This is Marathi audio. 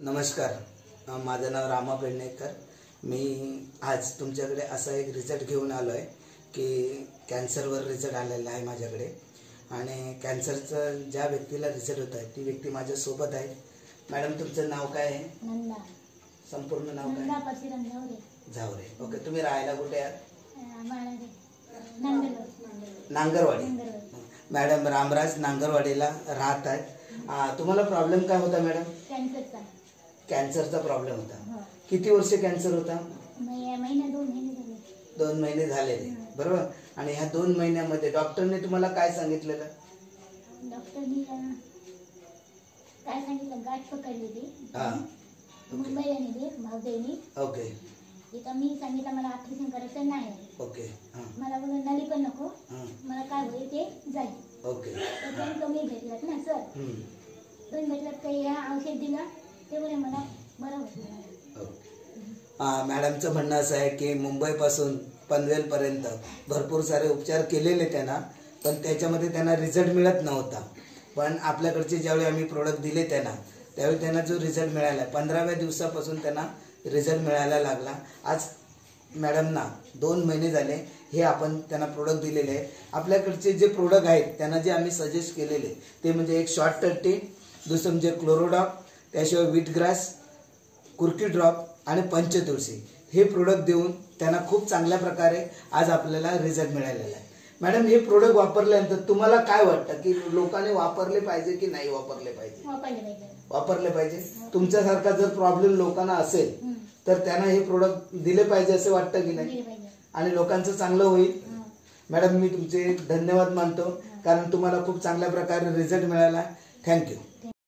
नमस्कार, माझं नाव रामा पेडणेकर। मी आज तुमच्याकडे असा एक रिझल्ट घेऊन आलो आहे की कॅन्सरवर रिझल्ट आलेला आहे माझ्याकडे। आणि कॅन्सरचं ज्या व्यक्तीला रिझल्ट होत आहे ती व्यक्ती माझ्यासोबत आहे। मॅडम, तुमचं नाव काय आहे? नंदा। संपूर्ण नाव काय? नंदा परशुराम झावरे। झावरे। ओके, तुम्ही राहायला कुठे आहात? नांगरवाडी। मॅडम रामराज नांगरवाडीला राहत आहेत। तुम्हाला प्रॉब्लेम काय होता मॅडम? कॅन्सरचा। कॅन्सरचा प्रॉब्लेम होता। किती वर्ष कॅन्सर होता? महिना 2 महिने झाले। 2 महिने झाले, बरोबर। आणि ह्या 2 महिन्यामध्ये डॉक्टरने तुम्हाला काय सांगितलेलं? डॉक्टरनी काय सांगितलं, गाठ पकडली ती मुंबईला नेली भाऊजाईनी। ओके। तिथं मी सांगितलं मला ऑपरेशन करायचं नाही। ओके। मला बोलून नली पण नको, मला काय होईल ते जाईल। ओके। तर तुम्ही भेटलात ना सर, तुम्ही भेटलात काही औषध दिला ते बोले मला बरं होतं। मॅडमचं म्हणणं असं आहे की मुंबईपासून पनवेलपर्यंत भरपूर सारे उपचार केलेले त्यांना, पण त्याच्यामध्ये त्यांना रिझल्ट मिळत नव्हता। पण आपल्याकडचे ज्यावेळी आम्ही प्रोडक्ट दिले त्यांना, त्यावेळी त्यांना जो रिझल्ट मिळाला 15व्या दिवसापासून त्यांना रिझल्ट मिळायला लागला। आज मॅडमना 2 महिने झाले हे आपण त्यांना प्रोडक्ट दिलेले आहे। आपल्याकडचे जे प्रोडक्ट आहेत त्यांना जे आम्ही सजेस्ट केलेले ते म्हणजे एक शॉर्ट टट्टी, दुसरं म्हणजे क्लोरोडॉप, त्याशिवाय व्हीटग्रास, कुर्की ड्रॉप आणि पंचतुळसी हे प्रोडक्ट देऊन त्यांना खूप चांगल्या प्रकारे आज आपल्याला रिझल्ट मिळालेला आहे। मॅडम, हे प्रोडक्ट वापरल्यानंतर तुम्हाला काय वाटतं की लोकांनी वापरले पाहिजे की नाही वापरले पाहिजे? वापरले पाहिजे। तुमच्यासारखा जर प्रॉब्लेम लोकांना असेल तर त्यांना हे प्रोडक्ट दिले पाहिजे असं वाटतं की नाही? आणि लोकांचं चांगलं होईल। मॅडम, मी तुमचे धन्यवाद मानतो कारण तुम्हाला खूप चांगल्या प्रकारे रिझल्ट मिळाला। थँक्यू।